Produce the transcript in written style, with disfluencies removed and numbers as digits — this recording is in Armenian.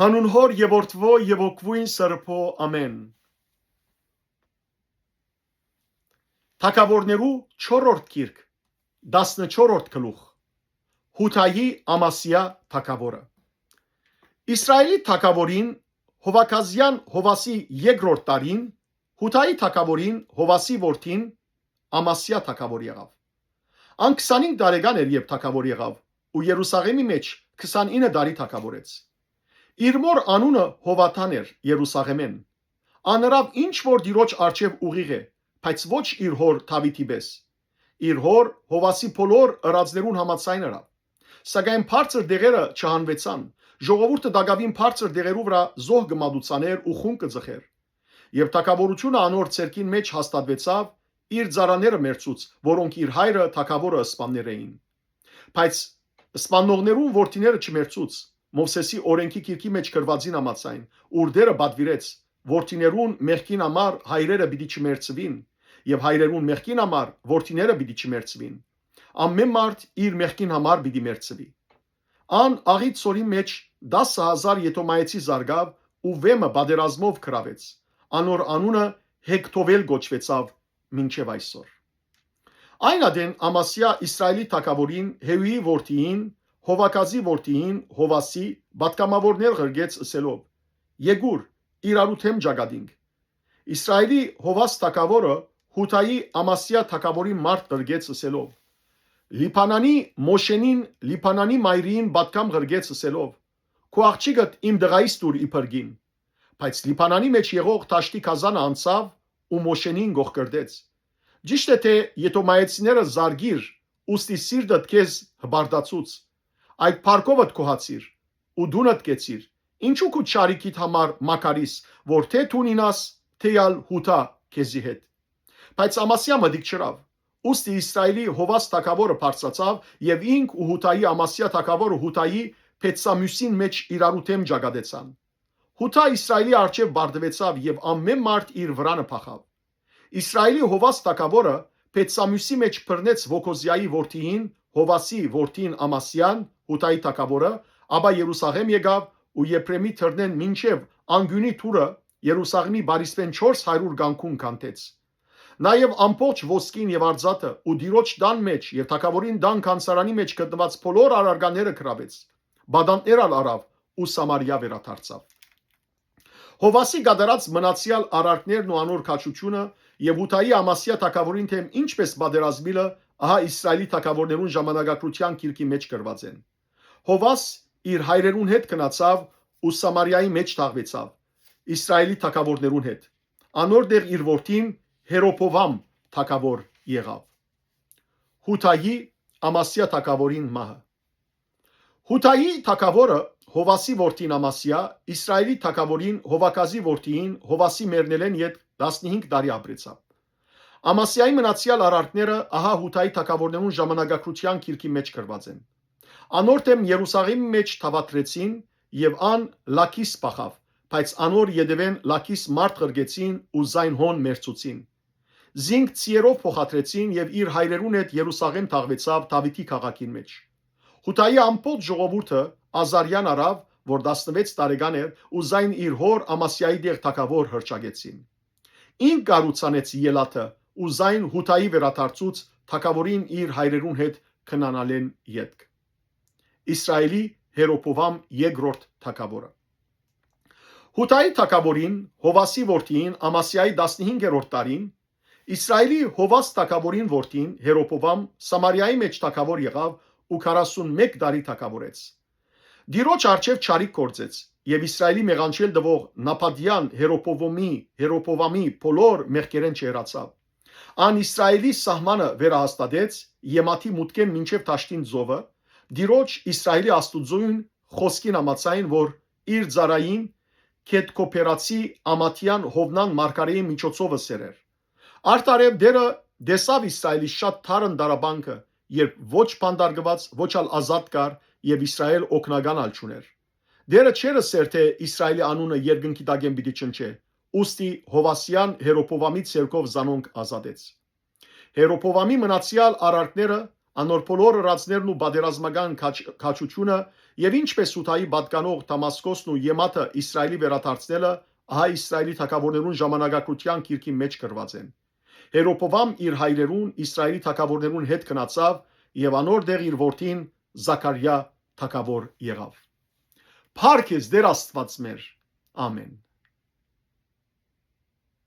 Հանուն Հոր եւ Որդվո եւ Օգվույն Սրբո ամեն։ Թագավորներու 4-րդ գիրք 14-րդ գլուխ Հութայի Ամասիա թագավորը Իսրայելի թագավորին Հովակազյան Հովասի 2-րդ տարին Հութայի թագավորին Հովասի որդին Ամասիա թագավոր եղավ։ Ան 25 տարեկան էր երբ թագավոր եղավ ու Երուսաղեմի մեջ 29 տարի թագավորեց։ Իր մոր անունը Հովաթան էր Երուսաղեմեն։ Անրավ ինչ որ Տիրոջ արչև ուղիղ է, բայց ոչ իր հոր Դավիթի պես։ Իր հոր Հովասի բոլոր ըրածներուն համաձայն ըրավ։ Սակայն բարձր դեղերը չհանվեցան, ժողովուրդը դակավին բարձր դեղերու վրա զոհ գմադուցաներ ու խուն կձխեր։ Եվ թագավորությունը անոր ցերկին մեջ հաստատվեցավ իր ծառաները մերցուց, որոնք իր հայրը թագավորը սպաններ էին։ Բայց սպանողներու որդիները չմերցուց, Մովսեսի օրենքի գիրքի մեջ գրվածին համաձայն, ուր դերը բադվիրեց, որդիներուն մեղքին համար հայրերը պիտի չմերցվին, եւ հայրերուն մեղքին համար որդիները պիտի չմերցվին։ Ամեն մարդ իր մեղքին համար պիտի մերցվի։ Ան աղիտ սորի մեջ 10,000 ետոմայեցի զարգավ ու վեմը բادرազմով գրավեց։ Անոր անունը Հեկտովել գոչվեցավ մինչև այսօր։ Այն ադեն Ամասիա Իսրայելի թագավորին Հեյուի որդիին Հովակազի որդիին Հովասի պատգամավորներ ղրգեց ասելով. Եկուր իրարու թեմ ճակատինք։ Իսրայելի Հովաս թագավորը Հութայի Ամասիա թագավորին մարդ ղրգեց ասելով. Լիբանանի Մոշենին Լիբանանի մայրին պատգամ ղրգեց ասելով. Քո աղջիկդ իմ դղայից դուր իբրգին։ Բայց Լիբանանի մեջ եղող Տաշտի քազանը անցավ ու Մոշենին գողկրդեց։ Ճիշտ է թե ետոմայեցիները զարգիր, ուստի սիրտդ քեզ հբարդացուց։ Այդ փարկովդ կոհացիր ու դունդ կեցիր։ Ինչու քու ճարիքիդ համար մակարիս, որ թե թունինաս, թեյալ հութա քեզի հետ։ Բայց Ամասիա մդիկ չրավ։ Ուստի Իսրայելի Հովաս թագավորը բարձրացավ եւ ինք ու Հութայի Ամասիա թագավորը Հութայի Փեցամյուսին մեջ իրարու թեմ ճակատեցան։ Հութա Իսրայելի արչև բարձվեցավ եւ ամեն մարդ իր վրանը փախավ։ Իսրայելի Հովաս թագավորը Փեցամյուսի մեջ բռնեց Վոկոզիայի որդին Հովասի որդին Ամասիան Հութայի թագավորը, ապա Երուսաղեմ եկավ ու Եփրեմի թռնեն մինչև Անգյունի թուրը Երուսաղեմի բարիսպեն 400 գանքուն կանտեց։ Նաև ամբողջ ոսկին եւ արձատը ու Տիրոջ դան մեջ եւ թագավորին դան կանցարանի մեջ գտնված բոլոր արարկաները գրավեց։ Բադանտներ արավ ու Սամարիա վերադարձավ։ Հովասի գդարած մնացյալ արարքներն ու անոր քաչությունը եւ Հութայի Ամասիա թագավորին թեմ ինչպես բادرազմիլը ահա Իսրայելի թագավորներուն ժամանակագրության գիրքի մեջ գրված են։ Հովաս իր հայրերուն հետ գնացավ ու Սամարիայի մեջ թաղվեցավ Իսրայելի թագավորներուն հետ։ Անոր դեղ իր որդին Հերոփովամ թագավոր եղավ։ Հութայի Ամասիա թագավորին մահը։ Հութայի թագավորը Հովասի որդին Ամասիա Իսրայելի թագավորին Հովակազի որդին Հովասի մերնելեն յետ 15 տարի ապրեցավ։ Ամասիայի մնացյալ արարքները ահա Հութայի թագավորներուն ժամանակագրության գիրքի մեջ գրված են։ Անոր դեմ Երուսաղեմի մեջ թավատրեցին եւ ան Լաքիս փախավ, բայց անոր յետևեն Լաքիս մարդ ղրգեցին ու զայն հոն մերցուցին։ Զինք ցիերով փոխադրեցին եւ իր հայրերուն հետ Երուսաղեմ թաղվեցավ Դավիթի քաղաքին մեջ։ Հութայի ամբողջ ժողովուրդը Ազարյան արավ, որ 16 տարեկան էր ու զայն իր հոր Ամասիայի դեղ թագավոր հրճագեցին։ Ինք կառուցանեց ելաթը ու զայն Հութայի վերադարձուց թագավորին իր հայրերուն հետ քնանալեն յետք։ Իսրայելի Հերոփովամ երկրորդ թագավորը Հութայի թագավորին Հովասի որդին Ամասիայի 15-րդ տարին Իսրայելի Հովաս թագավորին որդին Հերոփովամ Սամարիայի մեջ թագավոր եղավ ու 41 տարի թագավորեց։ Տիրոջ արչև ճարիք գործեց եւ Իսրայելի մեղանչել դվող Նապադյան Հերոփովամի բոլոր մեղքերեն չհեռացավ։ Ան Իսրայելի սահմանը վերահաստատեց Եմաթի մուտքեն մինչև Տաշտին ծովը, Տիրոջ Իսրայելի աստուծոյն խոսքին համաձայն, որ իր ծառային Քեդկոփերացի Ամաթյան Հովնան մարգարեի միջոցովը սերեր։ Արտարև դերը դեսավ Իսրայելի շատ թարն դարաբանքը, երբ ոչ բանդարգված, ոչ ալ ազատ կար եւ Իսրայել օգնական ալ չուներ։ Դերը չերը սեր թե Իսրայելի անունը երկնքի տակեն պիտի չնչե, ուստի Հովասյան Հերոփովամի ցերկով զանոնք ազատեց։ Հերոփովամի մնացյալ արարքները անոր բոլոր ռացներն ու բادرազմական քաչությունը Եվ ինչպես Հութայի պատկանող Դամասկոսն ու Եմաթը Իսրայելի վերադարձնելը, ահա Իսրայելի թագավորներուն ժամանակակրթության գիրքի մեջ գրված են։ Հերոբովամ իր հայրերուն Իսրայելի թագավորներուն հետ գնացավ եւ անոր դեղ իր որդին Զաքարիա թագավոր եղավ։ Փառք ես Տեր Աստված մեր։ Ամեն։